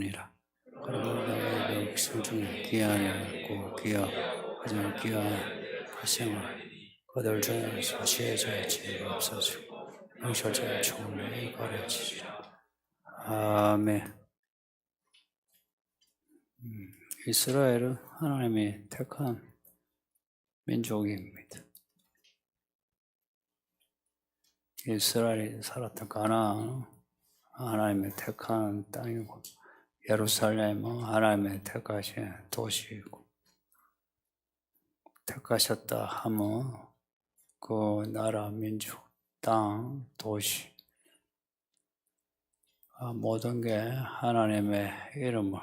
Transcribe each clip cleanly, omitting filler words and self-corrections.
이라. 그리고 나의 백성 중에 귀환이었고 하지만 귀환 발생을 그들 중에서 지혜자의 지혜가 없어지고 명철자의 총명이 가려지리라. 아멘. 이스라엘은 하나님이 택한 민족입니다. 이스라엘이 살았던 가나안은 하나님의 택한 땅이고 예루살렘은 하나님의 택하신 도시이고 택하셨다 하면 그 나라, 민족, 땅, 도시 모든 게 하나님의 이름을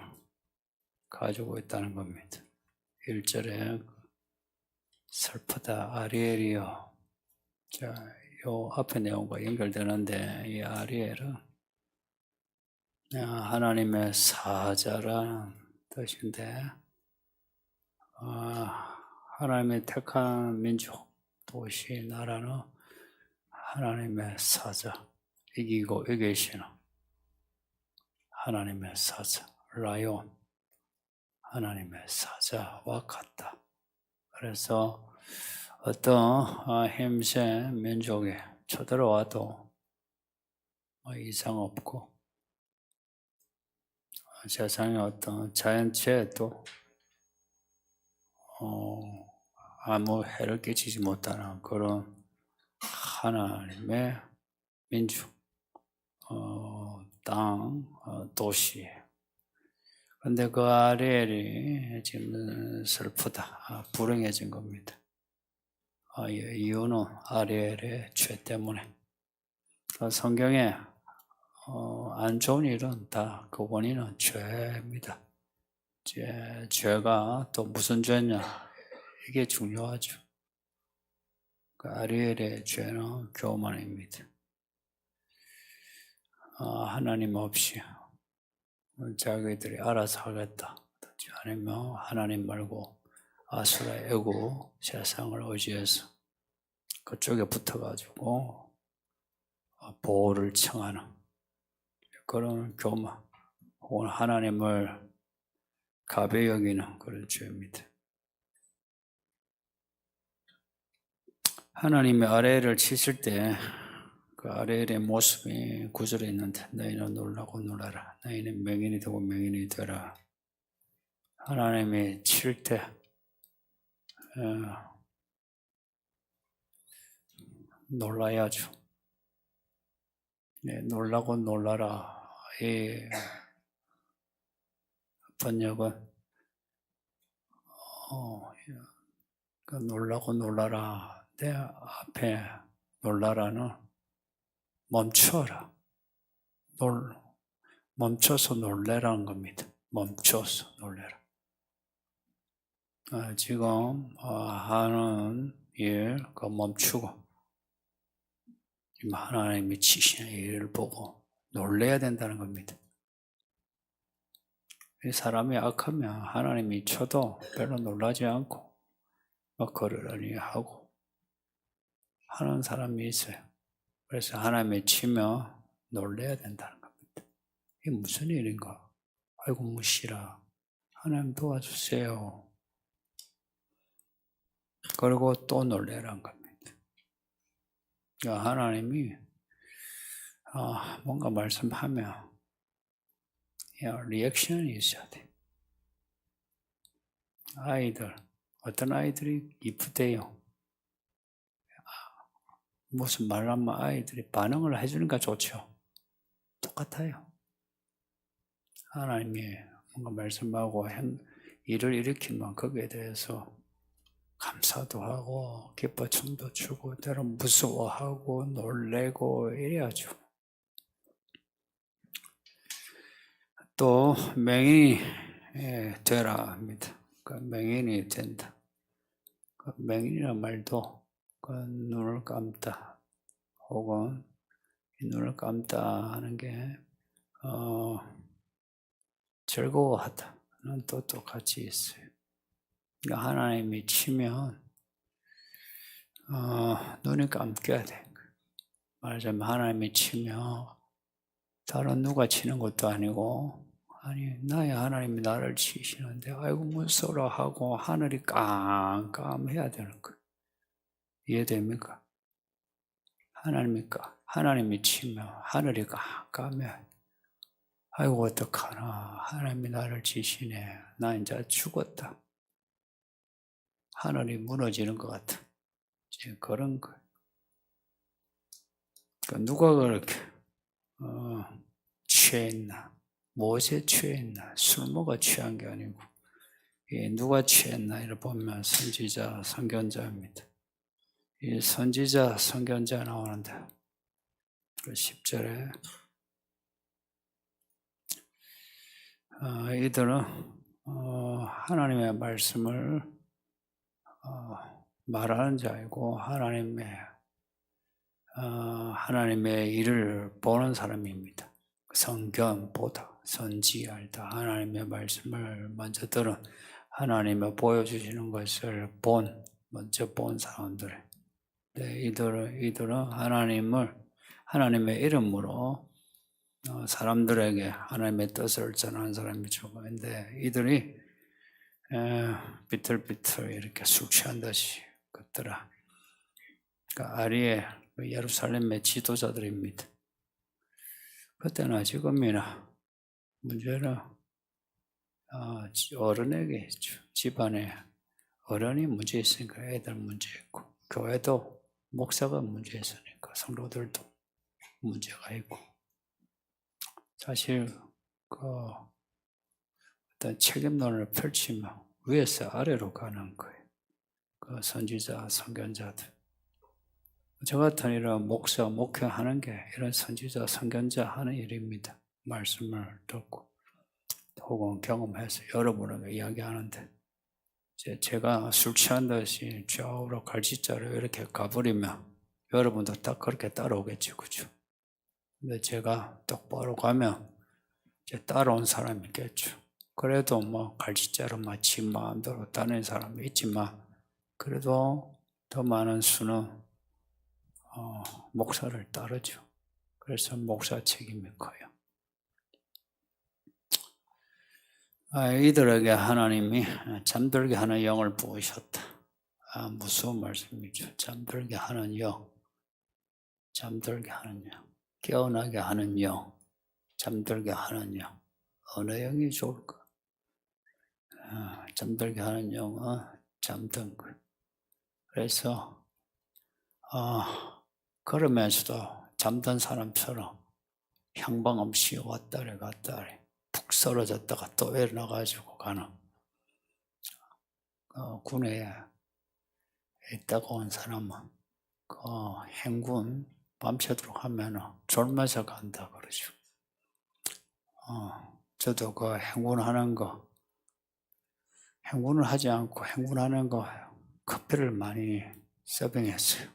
가지고 있다는 겁니다. 1절에 슬프다 아리엘이여. 자, 요 앞에 내용과 연결되는데 이 아리엘은 하나님의 사자라는 뜻인데 하나님의 택한 민족, 도시, 나라는 하나님의 사자, 이기고 이기시는 하나님의 사자, 라이온, 하나님의 사자와 같다. 그래서 어떤 힘센 민족이 쳐들어와도 이상 없고 세상의 어떤 자연재해도 아무 해를 끼치지 못하는 그런 하나님의 민족, 땅, 도시. 그런데 그 아리엘이 지금 슬프다, 불행해진 겁니다. 이유는 아리엘의 죄 때문에. 성경에 안 좋은 일은 다 그 원인은 죄입니다. 죄가 또 무슨 죄냐? 이게 중요하죠. 그 아리엘의 죄는 교만입니다. 하나님 없이 자기들이 알아서 하겠다. 아니면 하나님 말고 아수라, 애고 세상을 의지해서 그쪽에 붙어가지고 보호를 청하는 그런 교만, 혹은 하나님을 가벼이 여기는 그런 죄입니다. 하나님이 아레엘을 치실 때 그 아레엘의 모습이 9절에 있는데 너희는 놀라고 놀라라. 너희는 맹인이 되고 맹인이 되라. 하나님이 칠 때 놀라야죠. 네, 놀라고 놀라라. 이 번역은 그 놀라고 놀라라. 내 앞에 놀라라는 멈춰라. 멈춰서 놀래라는 겁니다. 멈춰서 놀래라. 지금 하는 일 멈추고 하나님이 치시는 일을 보고 놀래야 된다는 겁니다. 이 사람이 악하면 하나님이 쳐도 별로 놀라지 않고 그러려니 하고 하는 사람이 있어요. 그래서 하나님이 치면 놀래야 된다는 겁니다. 이게 무슨 일인가? 아이고 무시라. 하나님 도와주세요. 그리고 또 놀래라는 겁니다. 하나님이 뭔가 말씀하면 리액션이 있어야 돼. 어떤 아이들이 이쁘대요. 무슨 말하면 아이들이 반응을 해주니까 좋죠. 똑같아요. 하나님이 뭔가 말씀하고 일을 일으키면 거기에 대해서 감사도 하고 기뻐춤도 추고 때론 무서워하고 놀래고 이래야죠. 또 맹인이 되라 합니다. 맹인이 된다. 맹인이라는 말도 눈을 감다 혹은 눈을 감다 하는 게 즐거워하다는 뜻도 같이 있어요. 그러니까 하나님이 치면 눈이 감겨야 돼. 말하자면 하나님이 치면 다른 누가 치는 것도 아니고 아니 나의 하나님이 나를 치시는데 아이고 무서워라 하고 하늘이 깜깜해야 되는 거예요. 이해됩니까? 하나님이 치면 하늘이 깜깜해. 아이고 어떡하나 하나님이 나를 치시네. 나 이제 죽었다. 하늘이 무너지는 것 같아. 지금 그런 거예요. 그러니까 누가 그렇게 취했나? 무엇에 취했나? 술 먹어 취한 게 아니고 누가 취했나? 이를 보면 선지자, 선견자입니다. 이 선지자, 선견자 나오는데 그 10절에 이들은 하나님의 말씀을 말하는 자이고 하나님의 일을 보는 사람입니다. 성경보다 선지 알다 하나님의 말씀을 먼저 들은 하나님의 보여주시는 것을 먼저 본 사람들. 네, 이들은 하나님의 이름으로 사람들에게 하나님의 뜻을 전하는 사람이죠. 근데 이들이 비틀비틀 이렇게 술 취한 듯이 걷더라. 그러니까 아리에 예루살렘의 지도자들입니다. 그때나 지금이나 문제는 어른에게 있죠. 집안에 어른이 문제 있으니까 애들 문제 있고 교회도 목사가 문제 있으니까 성도들도 문제가 있고 사실 어떤 책임론을 펼치면 위에서 아래로 가는 거예요. 그 선지자, 선견자들. 저 같은 이런 목사, 목회하는 게 이런 선지자, 선견자 하는 일입니다. 말씀을 듣고 혹은 경험해서 여러분에게 이야기하는데 제가 술 취한 듯이 좌우로 갈짓자로 이렇게 가버리면 여러분도 딱 그렇게 따라오겠죠. 그죠? 근데 제가 똑바로 가면 이제 따라온 사람이 있겠죠. 그래도 뭐 갈짓자로 지 마음대로 다니는 사람이 있지만 그래도 더 많은 수는 목사를 따르죠. 그래서 목사 책임이 커요. 이들에게 하나님이 잠들게 하는 영을 부으셨다. 무서운 말씀이죠. 잠들게 하는 영, 잠들게 하는 영, 깨어나게 하는 영, 잠들게 하는 영. 어느 영이 좋을까? 잠들게 하는 영은 잠든 것. 그래서 걸으면서도 잠든 사람처럼 향방 없이 왔다리 갔다리 푹 쓰러졌다가 또 일어나가지고 가는 군에 있다가 온 사람은 행군 밤새도록 하면 졸면서 간다 그러죠. 저도 행군을 하지 않고 행군하는 거 커피를 많이 서빙했어요.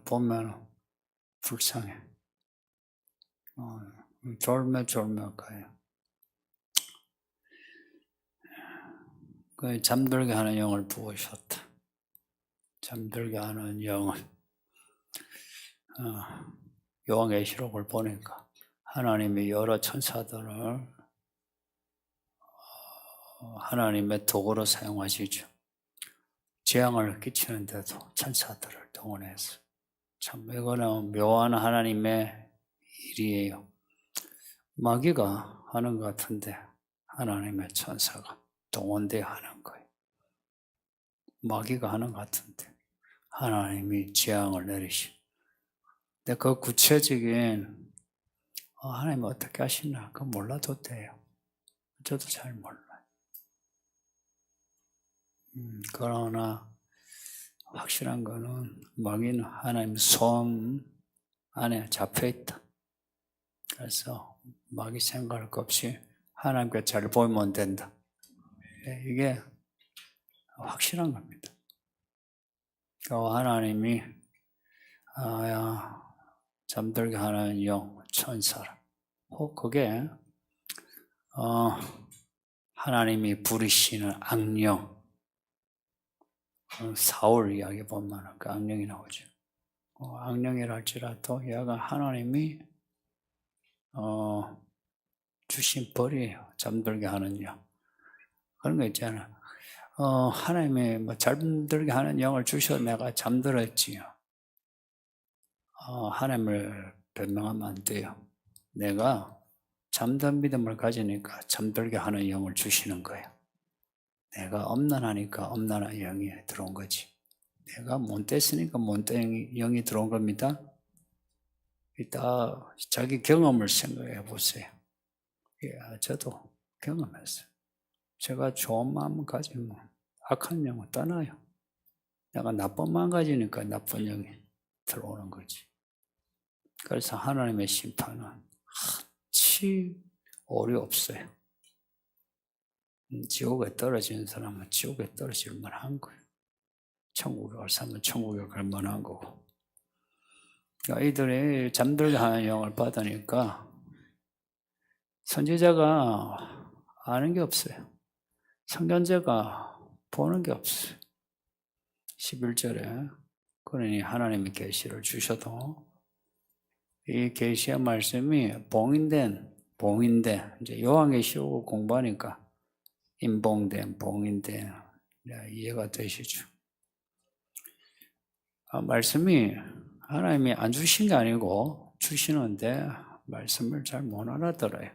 보면 불쌍해. 졸며 가요. 잠들게 하는 영을 부으셨다. 잠들게 하는 영은 요한계시록을 보니까 하나님이 여러 천사들을 하나님의 도구로 사용하시죠. 재앙을 끼치는데도 천사들을 동원해서 참 이거는 묘한 하나님의 일이에요. 마귀가 하는 것 같은데 하나님의 천사가 동원되어 하는 거예요. 마귀가 하는 것 같은데 하나님이 재앙을 내리시. 근데 그 구체적인 하나님 어떻게 하시나 그거 몰라도 돼요. 저도 잘 몰라요. 그러나 확실한 거는 마귀는 하나님 손 안에 잡혀있다. 그래서 마귀 생각할 것 없이 하나님께 잘 보이면 된다. 이게 확실한 겁니다. 하나님이 잠들게 하는 영, 천사라. 그게 하나님이 부리시는 악령, 사울 이야기 보면 그 악령이 나오죠. 악령이라 할지라도 얘가 하나님이 주신 벌이에요. 잠들게 하는 영. 그런 거 있잖아. 하나님이 뭐 잠들게 하는 영을 주셔서 내가 잠들었지요. 하나님을 변명하면 안 돼요. 내가 잠든 믿음을 가지니까 잠들게 하는 영을 주시는 거예요. 내가 엄난하니까 엄난한 영이 들어온 거지. 내가 못됐으니까 못된 영이 들어온 겁니다. 이따 자기 경험을 생각해 보세요. 저도 경험했어요. 제가 좋은 마음 가지면 악한 영은 떠나요. 내가 나쁜 마음 가지니까 나쁜 영이 들어오는 거지. 그래서 하나님의 심판은 한치 오류 없어요. 지옥에 떨어지는 사람은 지옥에 떨어질 만한 거예요. 천국에 갈 사람은 천국에 갈 만한 거고. 이들이 잠들게 하는 영을 받으니까 선지자가 아는 게 없어요. 선견자가 보는 게 없어요. 11절에 그러니 하나님의 계시를 주셔도 이 계시의 말씀이 봉인된 이제 요한계시록 공부하니까 인봉된 봉인된 이해가 되시죠? 말씀이 하나님이 안 주신 게 아니고 주시는데 말씀을 잘 못 알아들어요.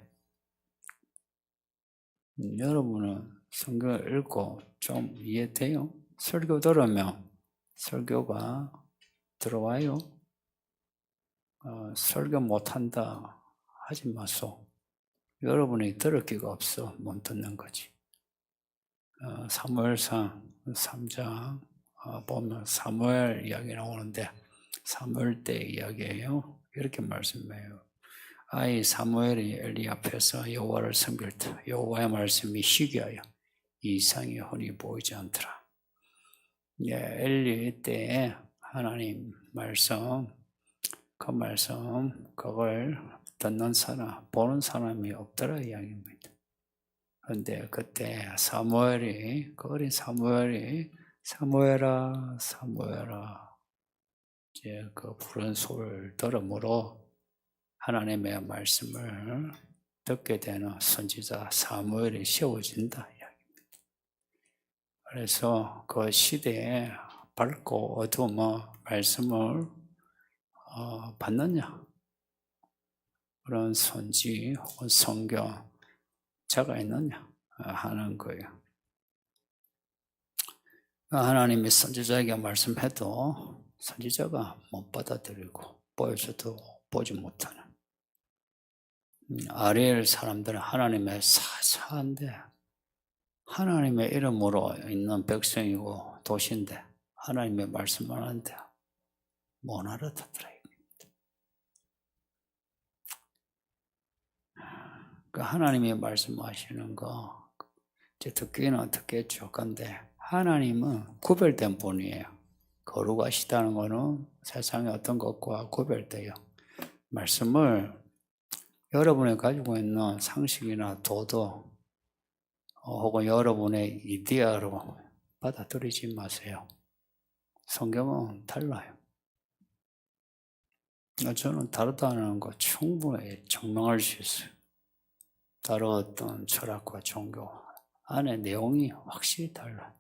여러분은 성경을 읽고 좀 이해돼요? 설교 들으면 설교가 들어와요? 설교 못한다 하지 마소. 여러분이 들을 기가 없어 못 듣는 거지. 사무엘상 3장 보면 사무엘 이야기 나오는데 사무엘 때 이야기예요. 이렇게 말씀해요. 아이 사무엘이 엘리 앞에서 여호와를 섬길 때 여호와의 말씀이 희귀하여 이상이 흔히 보이지 않더라. 엘리 때에 하나님 말씀 그 말씀 그걸 듣는 사람 보는 사람이 없더라 이야기입니다. 그런데 그때 사무엘이 그 어린 사무엘이 사무엘아 사무엘아 이제 그 부른 소리를 들음으로 하나님의 말씀을 듣게 되는 선지자 사무엘이 세워진다 이야기입니다. 그래서 그 시대에 밝고 어두운 말씀을 받느냐 그런 선지 혹은 성경자가 있느냐 하는 거예요. 하나님이 선지자에게 말씀해도 선지자가 못 받아들이고 보여줘도 보지 못하는 아리엘 사람들은 하나님의 사사한데 하나님의 이름으로 있는 백성이고 도시인데 하나님의 말씀을 하는데 못 알아듣더라. 하나님이 말씀하시는 거 이제 듣기는 듣겠죠. 근데 하나님은 구별된 분이에요. 거룩하시다는 거는 세상의 어떤 것과 구별돼요. 말씀을 여러분이 가지고 있는 상식이나 도덕 혹은 여러분의 이데아로 받아들이지 마세요. 성경은 달라요. 저는 다르다는 거 충분히 증명할 수 있어요. 다른 어떤 철학과 종교 안에 내용이 확실히 달라요.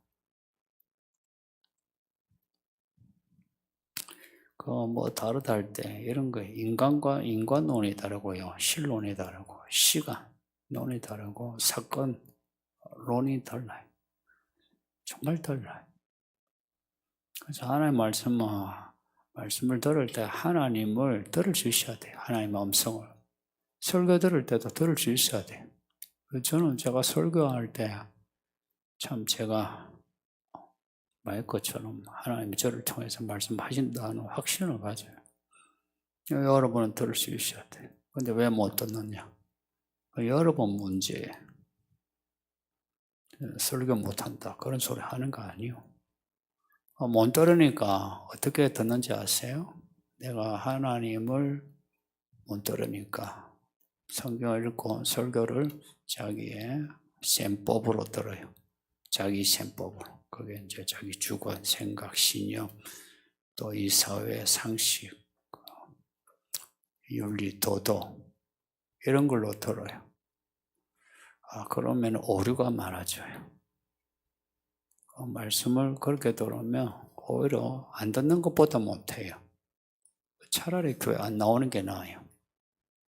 다르다 할 때 이런 거 인간론이 다르고요. 신론이 다르고 시간론이 다르고 사건론이 달라요. 정말 달라요. 그래서 하나님의 말씀을 들을 때 하나님을 들을 수 있어야 돼요. 하나님의 음성을. 설교 들을 때도 들을 수 있어야 돼요. 저는 제가 설교할 때 참 제가 마이크처럼 하나님이 저를 통해서 말씀하신다는 확신을 가져요. 여러분은 들을 수 있어야 돼요. 근데 왜 못 듣느냐? 여러분 문제예요. 설교 못한다 그런 소리 하는 거 아니에요. 못 들으니까 어떻게 듣는지 아세요? 내가 하나님을 못 들으니까 성경을 읽고 설교를 자기의 셈법으로 들어요. 자기 셈법으로. 그게 이제 자기 주관, 생각, 신념, 또 이 사회의 상식, 윤리, 도덕, 이런 걸로 들어요. 그러면 오류가 많아져요. 말씀을 그렇게 들으면 오히려 안 듣는 것보다 못해요. 차라리 교회 안 나오는 게 나아요.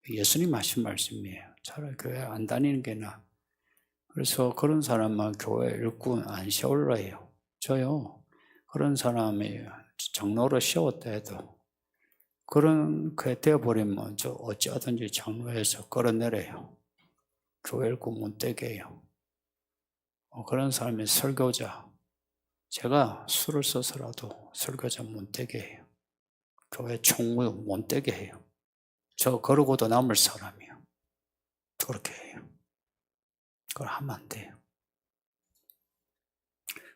예수님 하신 말씀이에요. 차라리 교회 안 다니는 게 나아. 그래서 그런 사람만 교회 일꾼 안 세울라 해요. 저요. 그런 사람이 장로로 세웠다 해도 그게 되어버리면 저 어찌하든지 장로에서 끌어내려요. 교회 일꾼 못 되게 해요. 그런 사람이 설교자. 제가 술을 써서라도 설교자 못 되게 해요. 교회 총무 못 되게 해요. 저 그러고도 남을 사람이요. 그렇게 해요. 그걸 하면 안 돼요.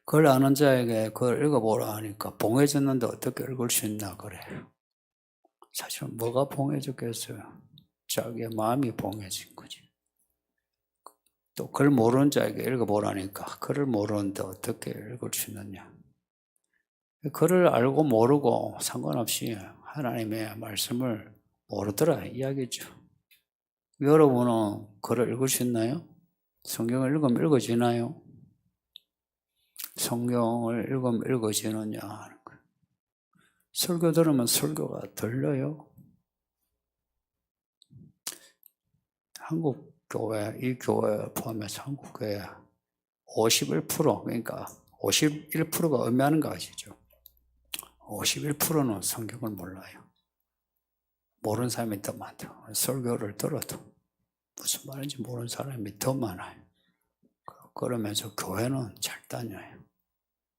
그걸 아는 자에게 그걸 읽어보라 하니까 봉해졌는데 어떻게 읽을 수 있나 그래요. 사실 뭐가 봉해졌겠어요? 자기의 마음이 봉해진 거지. 또 글 모르는 자에게 읽어보라니까 글을 모르는데 어떻게 읽을 수 있느냐. 글을 알고 모르고 상관없이 하나님의 말씀을 모르더라 이야기죠. 여러분은 글을 읽을 수 있나요? 성경을 읽으면 읽어지나요? 성경을 읽으면 읽어지느냐 하는 거예요. 설교 들으면 설교가 들려요? 한국 교회, 이 교회 포함해서 한국 교회 51% 그러니까 51%가 의미하는 거 아시죠? 51%는 성경을 몰라요. 모르는 사람이 더 많다. 설교를 들어도 무슨 말인지 모르는 사람이 더 많아요. 그러면서 교회는 잘 다녀요.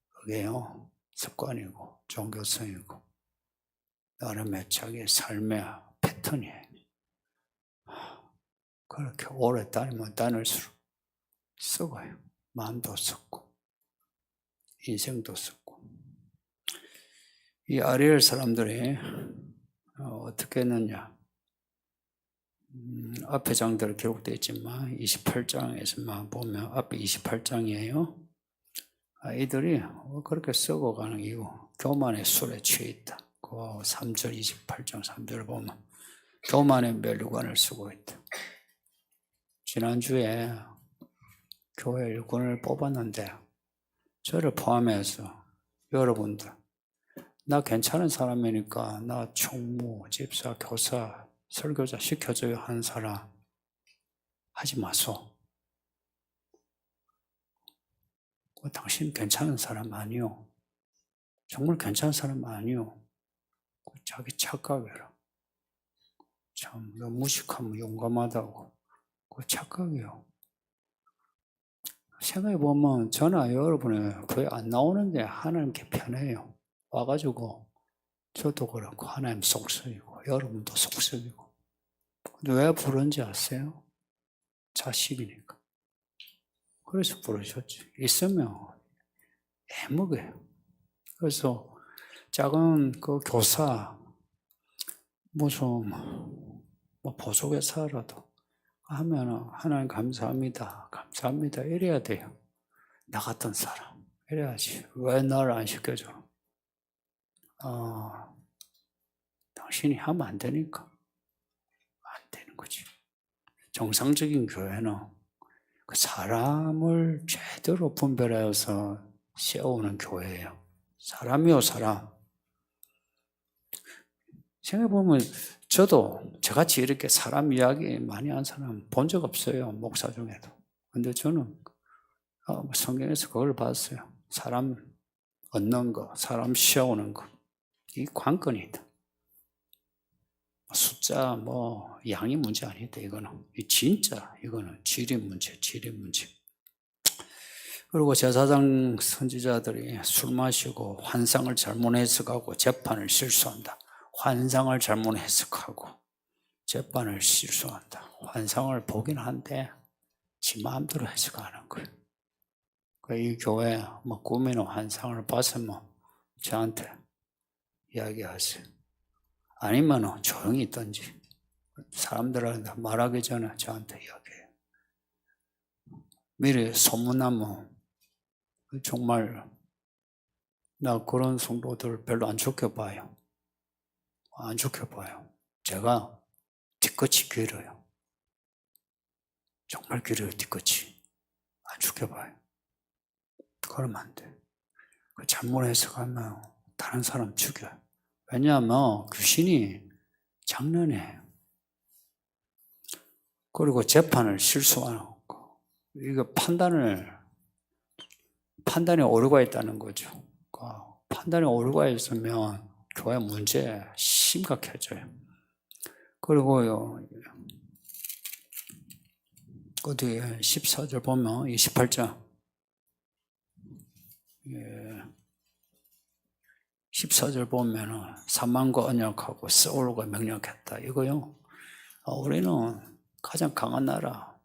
그게요, 습관이고 종교성이고 나름의 자기 삶의 패턴이에요. 그렇게 오래 다니면 다닐수록 썩어요. 마음도 썩고 인생도 썩고. 이 아리엘 사람들이 어떻게 했느냐. 앞에 장대로 기록되어 있지만 28장에서만 보면 앞에 28장이에요. 아이들이 그렇게 썩어가는 이유 교만의 술에 취해 있다. 그 3절 28장 3절을 보면 교만의 멸류관을 쓰고 있다. 지난주에 교회 일꾼을 뽑았는데 저를 포함해서 여러분들 나 괜찮은 사람이니까 나 총무, 집사, 교사, 설교자 시켜줘요 하는 사람 하지 마소. 당신 괜찮은 사람 아니요. 정말 괜찮은 사람 아니요. 자기 착각이라. 참 무식하면 용감하다고. 그 착각이요. 생각해보면 저나 여러분의 교회 안 나오는 게 하나님께 편해요. 와가지고 저도 그렇고 하나님 속썩이고 여러분도 속썩이고. 근데 왜 부른지 아세요? 자식이니까. 그래서 부르셨지. 있으면 애먹어요. 그래서 작은 그 교사 무슨 보조교사라도 하면 하나님 감사합니다. 감사합니다. 이래야 돼요. 나 같은 사람. 이래야지. 왜 나를 안 시켜줘? 당신이 하면 안 되니까. 안 되는 거지. 정상적인 교회는 그 사람을 제대로 분별하여서 세우는 교회예요. 사람이요, 사람. 생각해보면 저도 저같이 이렇게 사람 이야기 많이 한 사람 본 적 없어요. 목사 중에도. 근데 저는 성경에서 그걸 봤어요. 사람 얻는 거, 사람 세우는 거. 이 관건이다. 숫자, 양이 문제 아니다, 이거는. 진짜, 이거는 질의 문제, 질의 문제. 그리고 제사장 선지자들이 술 마시고 환상을 잘못 해석하고 재판을 실수한다. 환상을 잘못 해석하고 재판을 실수한다. 환상을 보긴 한데 지 마음대로 해석하는 거예요. 이 교회 꾸미는 환상을 봤으면 저한테 이야기하세요. 아니면 조용히 있든지 사람들한테 말하기 전에 저한테 이야기해요. 미리 소문나면 정말 나 그런 성도들 별로 안 좋게 봐요. 안 좋게 봐요. 제가 뒤끝이 길어요. 정말 길을 뒤끝이 안 죽여봐요. 그러면 안 돼. 잘못 해석하면 다른 사람 죽여요. 왜냐하면 귀신이 장난해요. 그리고 재판을 실수하는 거. 이거 판단에 오류가 있다는 거죠. 판단에 오류가 있으면 교회 문제 심각해져요. 그리고요, 어디 14절 보면 28절 14절 보면은 사망과 언약하고 서울과 명령했다. 이거요. 우리는 가장 강한 나라,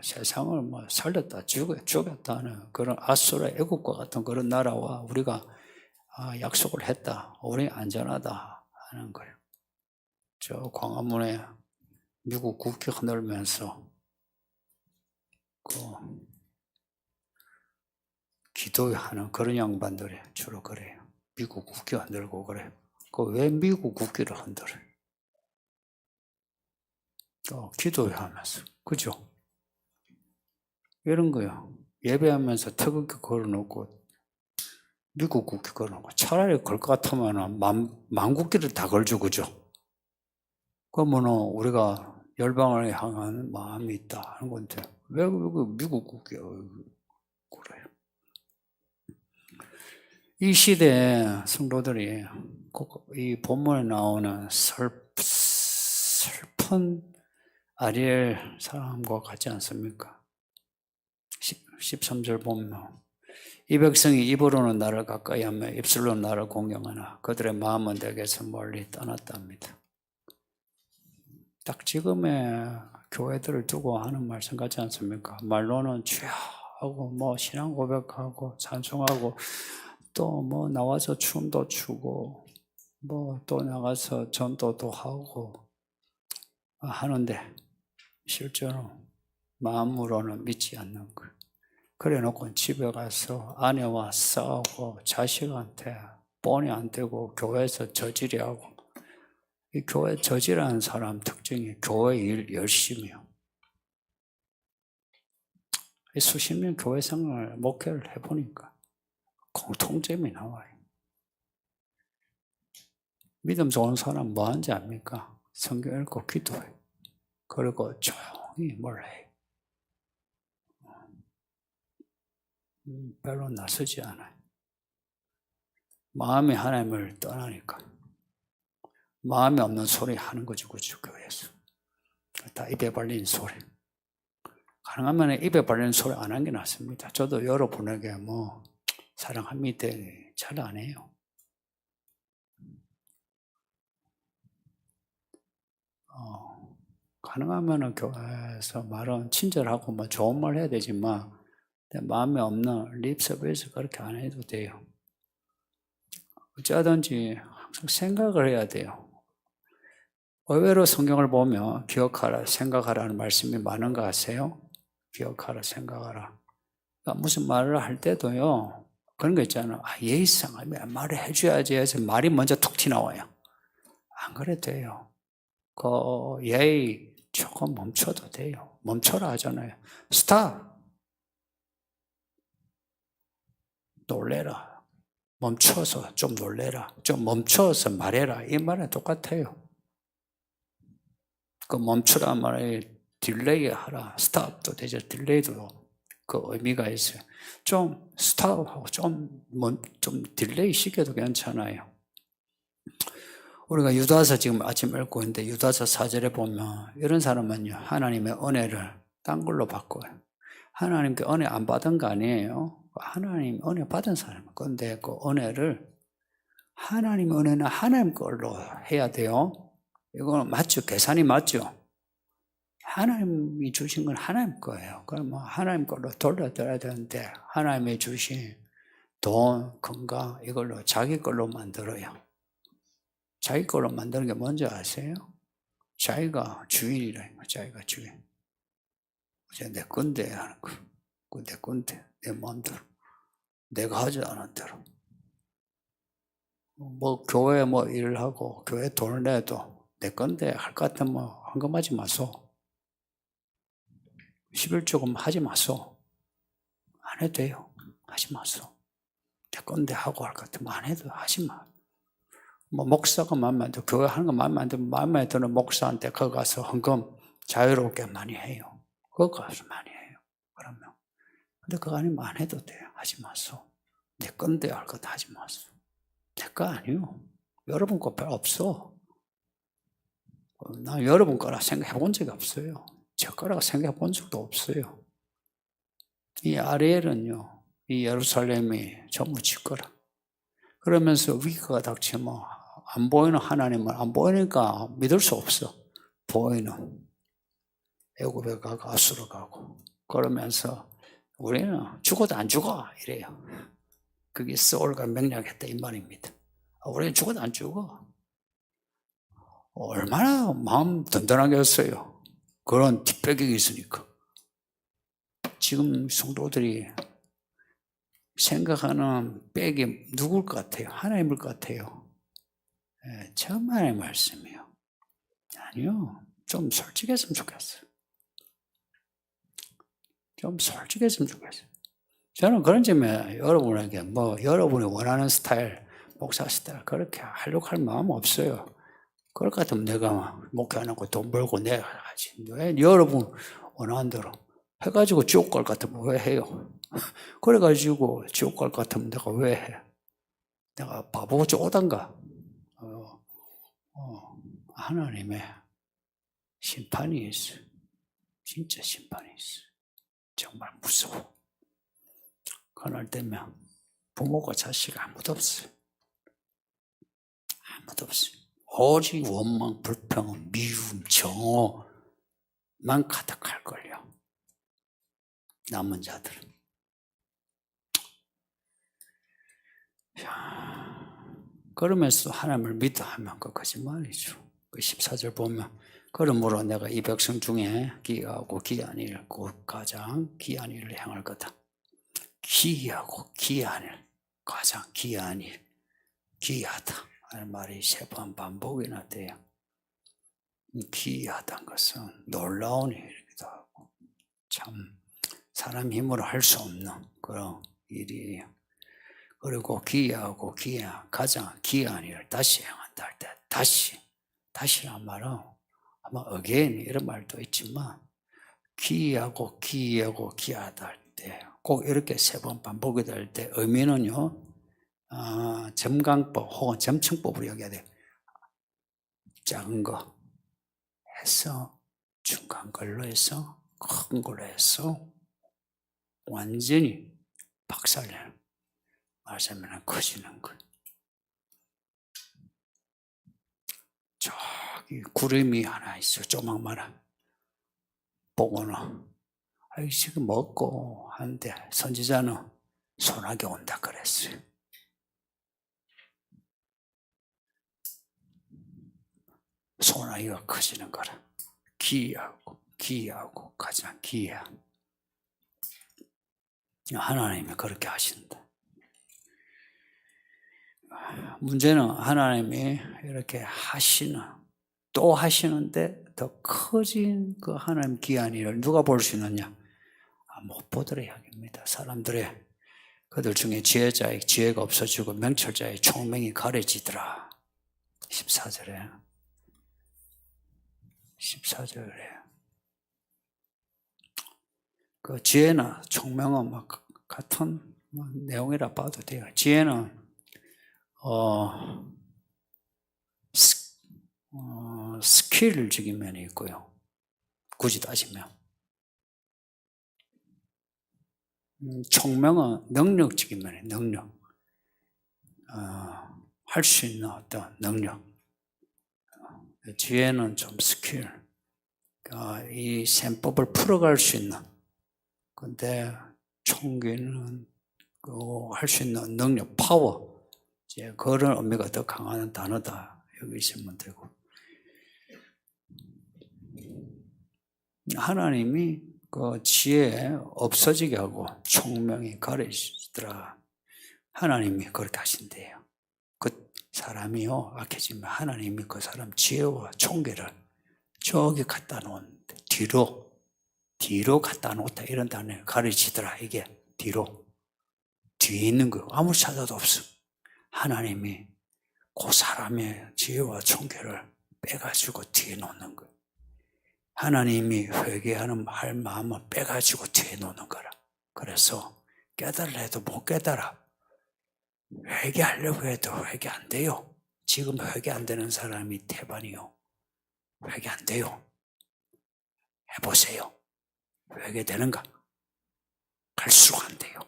세상을 살렸다, 죽였다는 그런 아수라 애국과 같은 그런 나라와 우리가 약속을 했다. 우리 안전하다 하는 거예요. 저 광화문에 미국 국기 흔들면서 기도하는 그런 양반들이 주로 그래요. 미국 국기 흔들고 그래요. 왜 미국 국기를 흔들어요? 기도하면서. 그죠? 이런 거요. 예배하면서 태극기 걸어놓고 미국 국기 걸어놓고 차라리 걸 것 같으면 만국기를 다 걸죠. 그죠? 그러면 우리가 열방을 향한 마음이 있다 하는 건데 왜 미국 국기가 그래요? 이 시대에 성도들이 이 본문에 나오는 슬픈 아리엘 사람과 같지 않습니까? 13절 보면 이 백성이 입으로는 나를 가까이 하며 입술로 나를 공경하나 그들의 마음은 내게서 멀리 떠났답니다. 딱 지금의 교회들을 두고 하는 말씀 같지 않습니까? 말로는 주여 하고 신앙 고백하고 찬송하고 또 나와서 춤도 추고 또 나가서 전도도 하고 하는데 실제로 마음으로는 믿지 않는 거예요. 그래 놓고 집에 가서 아내와 싸우고 자식한테 본이 안 되고 교회에서 저지리 하고 이 교회 저지라는 사람 특징이 교회 일 열심히 해요. 수십 년 교회 생활 목회를 해보니까 공통점이 나와요. 믿음 좋은 사람 뭐 하는지 압니까? 성경 읽고 기도해요. 그리고 조용히 뭘 해요. 별로 나서지 않아요. 마음이 하나님을 떠나니까. 마음이 없는 소리 하는 거죠, 그죠, 교회에서. 다 입에 발린 소리. 가능하면 입에 발린 소리 안 하는 게 낫습니다. 저도 여러분에게 사랑합니다. 잘 안 해요. 가능하면 교회에서 말은 친절하고 좋은 말 해야 되지만 마음에 없는 립 서비스 그렇게 안 해도 돼요. 어쩌든지 항상 생각을 해야 돼요. 의외로 성경을 보면 기억하라, 생각하라는 말씀이 많은 거 아세요? 기억하라, 생각하라. 그러니까 무슨 말을 할 때도요. 그런 거 있잖아요. 예의상 말을 해줘야지 해서 말이 먼저 툭 튀나와요. 안 그래도 돼요. 예의 조금 멈춰도 돼요. 멈춰라 하잖아요. 스탑! 놀래라. 멈춰서 좀 놀래라. 좀 멈춰서 말해라. 이 말은 똑같아요. 멈추라 말에 딜레이 하라. 스탑도 되죠. 딜레이도 그 의미가 있어요. 좀 스탑하고 좀 딜레이 시켜도 괜찮아요. 우리가 유다서 지금 아침 읽고 있는데 유다서 4절에 보면 이런 사람은요. 하나님의 은혜를 딴 걸로 바꿔요. 하나님께 은혜 안 받은 거 아니에요. 하나님 은혜 받은 사람. 그런데 그 은혜를 하나님 은혜는 하나님 걸로 해야 돼요. 이거는 맞죠? 계산이 맞죠? 하나님이 주신 건 하나님 거예요. 그럼 하나님 걸로 돌려드려야 되는데 하나님이 주신 돈, 건강 이걸로 자기 걸로 만들어요. 자기 걸로 만드는 게 뭔지 아세요? 자기가 주인이라는 거, 자기가 주인. 내 건데 하는 거. 내 건데, 내 마음대로. 내가 하지 않은 대로. 교회 일을 하고, 교회 돈을 내도 내 건데 할 것 같으면 헌금하지 마소. 11조금 하지 마소. 안 해도 돼요. 하지 마소. 내 건데 하고 할 것 같으면 안 해도 하지 마. 뭐 목사가 마음에 안 들어, 교회 하는 거 마음에 안 들면 마음에 드는 목사한테 거기 가서 헌금 자유롭게 많이 해요. 거기 가서 많이 해요. 그러면. 근데 그거 아니면 안 해도 돼요. 하지 마소. 내 건데 할 것 하지 마소. 내 거 아니요. 여러분 거 별로 없어. 나 여러분 거라 생각해 본 적이 없어요. 제 거라고 생각해 본 적도 없어요. 이 아리엘은요, 이 예루살렘이 전부 지 거라. 그러면서 위기가 닥치면 안 보이는 하나님은 안 보이니까 믿을 수 없어. 보이는 애굽에 가고 아수르 가고 그러면서 우리는 죽어도 안 죽어 이래요. 그게 사울과 명령했다 이 말입니다. 우리는 죽어도 안 죽어. 얼마나 마음 든든하겠어요. 그런 뒷배경이 있으니까. 지금 성도들이 생각하는 백이 누굴 것 같아요? 하나님일 것 같아요. 네, 천만의 말씀이요. 아니요. 좀 솔직했으면 좋겠어요. 좀 솔직했으면 좋겠어요. 저는 그런 점에 여러분에게 여러분이 원하는 스타일, 목사 스타일 그렇게 하려고 할 마음 없어요. 그럴 것 같으면 내가 목회 안 하고 돈 벌고 내가 하지. 왜 여러분 원하는 대로 해가지고 지옥 갈 것 같으면 왜 해요? 그래가지고 지옥 갈 것 같으면 내가 왜 해? 내가 바보같이 오단가? 하나님의 심판이 있어요. 진짜 심판이 있어요. 정말 무서워. 그날 되면 부모가 자식 아무도 없어요. 아무도 없어요. 오직 원망, 불평, 미움, 정오만 가득할걸요. 남은 자들은. 그러면서 하나님을 믿어 하면 그 거짓말이죠. 그 14절 보면 그러므로 내가 이 백성 중에 기이하고 기이한 일, 곧 가장 기이한 일을 행할 거다. 기이하고 기이한 일, 가장 기이한 일, 기이하다 하는 말이 3번 반복이나 돼요. 기이하다는 것은 놀라운 일이기도 하고 참 사람 힘으로 할 수 없는 그런 일이에요. 그리고 기이하고 가장 기이한 일을 다시 행한다 할 때 다시란 말은 아마 again 이런 말도 있지만 기이하고 기이하다 할 때 꼭 이렇게 3번 반복이 될 때 의미는요 점강법 혹은 점층법으로 여겨야 돼요. 작은 거 해서 중간 걸로 해서 큰 걸로 해서 완전히 박살내는 말하자면 커지는 거예요. 저기 구름이 하나 있어요. 조망만한. 보고는 지금 먹고 하는데 선지자는 소나기 온다 그랬어요. 소나기가 커지는 거라. 기이하고 가장 기이한. 하나님이 그렇게 하신다. 문제는 하나님이 이렇게 또 하시는데 더 커진 그 하나님 기이한 일을 누가 볼 수 있느냐? 못 보더라 이야기입니다. 사람들의 그들 중에 지혜자의 지혜가 없어지고 명철자의 총명이 가려지더라. 14절에 그 지혜나 총명은 같은 내용이라 봐도 돼요. 지혜는 스킬적인 면이 있고요. 굳이 따지면. 총명은 능력적인 면이에요. 능력. 할 수 있는 어떤 능력. 지혜는 좀 스킬. 이 셈법을 풀어갈 수 있는. 근데 총기는 할 수 있는 능력, 파워. 이제 그런 의미가 더 강한 단어다. 여기 있으면 되고. 하나님이 그 지혜 없어지게 하고 총명이 가려지더라. 하나님이 그렇게 하신대요. 그 사람이요, 악해지면 하나님이 그 사람 지혜와 총계를 저기 갖다 놓은 뒤로 뒤로 갖다 놓다 이런 단어 가르치더라. 이게 뒤로. 뒤에 있는 거 아무리 찾아도 없어. 하나님이 그 사람의 지혜와 총결을 빼가지고 뒤에 놓는 거예요. 하나님이 회개하는 할 마음을 빼가지고 뒤에 놓는 거라. 그래서 깨달으려 해도 못 깨달아. 회개하려고 해도 회개 안 돼요. 지금 회개 안 되는 사람이 태반이요. 회개 안 돼요. 해보세요. 회개되는가? 갈수록 안 돼요.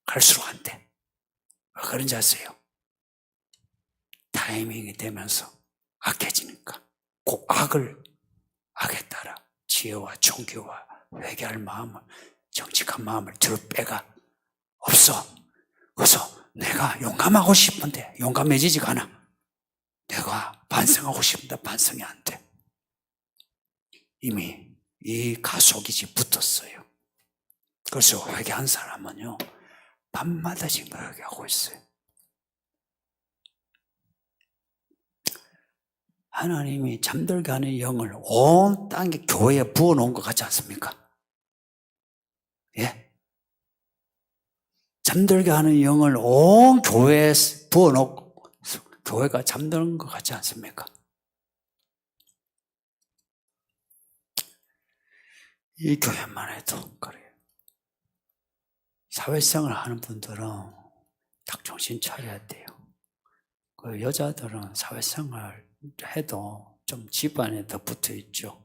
갈수록 안 돼. 왜 그런지 아세요? 타이밍이 되면서 악해지니까 그 악에 따라 지혜와 종교와 회개할 마음을, 정직한 마음을 뒤로 빼가 없어. 그래서 내가 용감하고 싶은데 용감해지지가 않아. 내가 반성하고 싶은데 반성이 안 돼. 이미 이 가속이지 붙었어요. 그래서 회개한 사람은요, 밤마다 지금 회개하고 있어요. 하나님이 잠들게 하는 영을 온 땅에 교회에 부어놓은 것 같지 않습니까? 예? 잠들게 하는 영을 온 교회에 부어놓고 교회가 잠드는 것 같지 않습니까? 이 교회만 해도 그래요. 사회생활 하는 분들은 딱 정신 차려야 돼요. 그 여자들은 사회생활 해도 좀 집안에 더 붙어 있죠.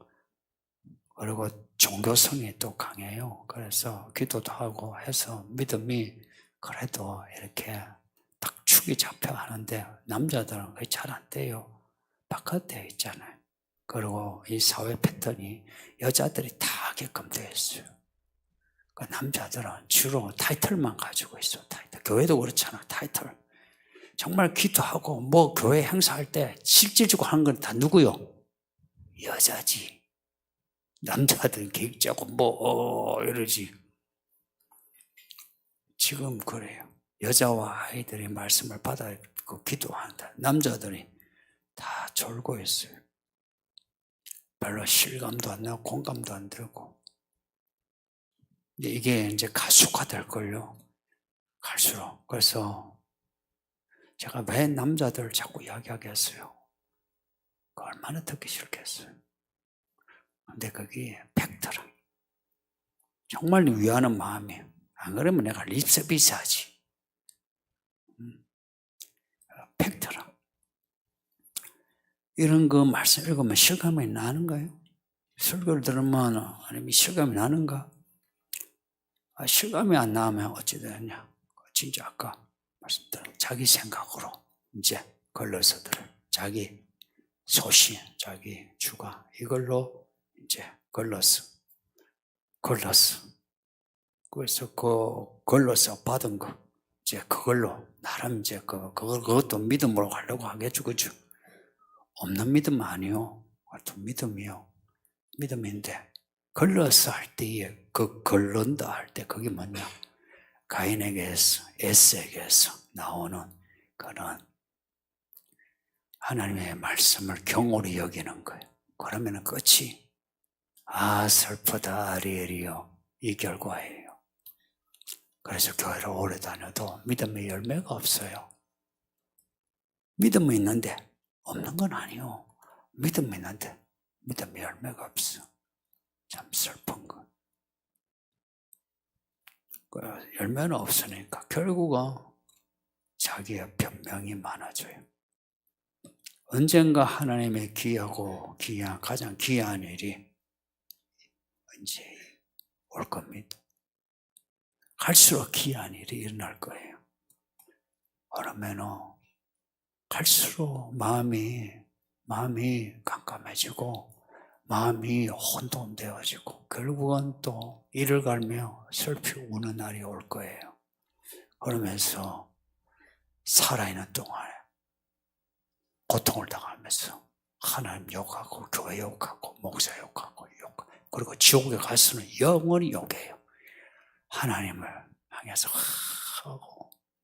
그리고 종교성이 또 강해요. 그래서 기도도 하고 해서 믿음이 그래도 이렇게 딱 축이 잡혀 하는데 남자들은 그게 잘 안 돼요. 바깥에 있잖아요. 그리고 이 사회 패턴이 여자들이 다 하게끔 되어 있어요. 그 남자들은 주로 타이틀만 가지고 있어. 타이틀. 교회도 그렇잖아. 타이틀. 정말 기도하고 뭐 교회 행사할 때 실질적으로 하는 건 다 누구요? 여자지. 남자들은 계획 짜고 뭐 이러지. 지금 그래요. 여자와 아이들이 말씀을 받아듣고 기도한다. 남자들이 다 졸고 있어요. 별로 실감도 안 나고 공감도 안 되고. 근데 이게 이제 가속화될걸요. 갈수록. 그래서 제가 왜 남자들 자꾸 이야기하겠어요? 얼마나 듣기 싫겠어요. 근데 그게 팩트라. 정말 위하는 마음이에요. 안 그러면 내가 립서비스 하지. 팩트라. 이런 거 말씀 읽으면 실감이 나는가요? 설교를 들으면 아니면 실감이 나는가? 실감이 안 나면 어찌 되느냐? 진짜 아까 말씀드린 자기 생각으로 이제 걸러서들 자기 소신, 자기 주가 이걸로 이제 걸러서 그래서 그 걸러서 받은 거 이제 그걸로 나름 이제 그것도 믿음으로 가려고 하겠죠, 그죠? 없는 믿음 아니요, 그것도 믿음이요, 믿음인데 걸러서 할 때에 그 걸른다 할 때 그게 뭐냐? 가인에게서 에스에게서 나오는 그런 하나님의 말씀을 경홀히 여기는 거예요. 그러면 끝이 슬프다 아리엘이요 이 결과예요. 그래서 교회를 오래 다녀도 믿음의 열매가 없어요. 믿음은 있는데 없는 건 아니요. 믿음은 있는데 믿음의 열매가 없어. 참 슬픈 거. 열매는 없으니까 결국은 자기의 변명이 많아져요. 언젠가 하나님의 귀하고 가장 귀한 일이 언제 올 겁니다. 갈수록 귀한 일이 일어날 거예요. 그러면 갈수록 마음이 깜깜해지고 마음이 혼돈되어지고 결국은 또 이를 갈며 슬피 우는 날이 올 거예요. 그러면서 살아있는 동안에 고통을 당하면서 하나님 욕하고 교회 욕하고 목사 욕하고 그리고 지옥에 가서는 영원히 욕해요. 하나님을 향해서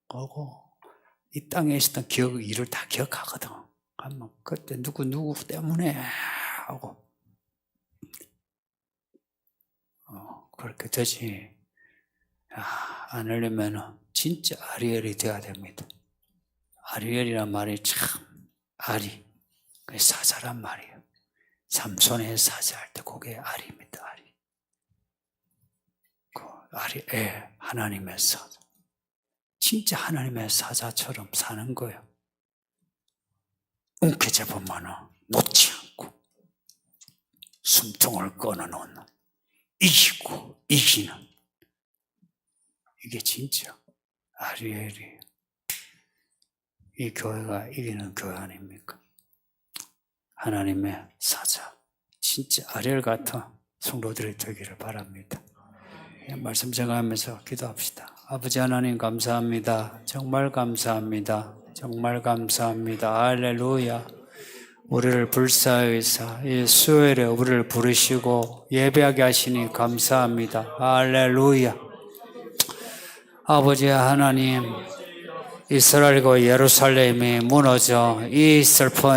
하고 이 땅에 있었던 일을 다 기억하거든. 아마 그때 누구 때문에 하고 그렇게 되지. 안 하려면 진짜 아리엘이 돼야 됩니다. 아리엘이란 말이 참, 아리. 그게 사자란 말이에요. 삼손의 사자할 때 그게 아리입니다, 아리. 그 아리, 하나님의 사자. 진짜 하나님의 사자처럼 사는 거예요. 움켜잡으면 놓지 않고, 숨통을 끊어놓는, 이기고, 이기는. 이게 진짜 아리엘이에요. 이 교회가 이기는 교회 아닙니까? 하나님의 사자. 진짜 아리엘 같은 성도들이 되기를 바랍니다. 말씀 정하면서 기도합시다. 아버지 하나님 감사합니다. 정말 감사합니다. 정말 감사합니다. 할렐루야. 우리를 불사의사 이 수요일에 우리를 부르시고 예배하게 하시니 감사합니다. 할렐루야. 아버지 하나님, 이스라엘과 예루살렘이 무너져 이 슬픈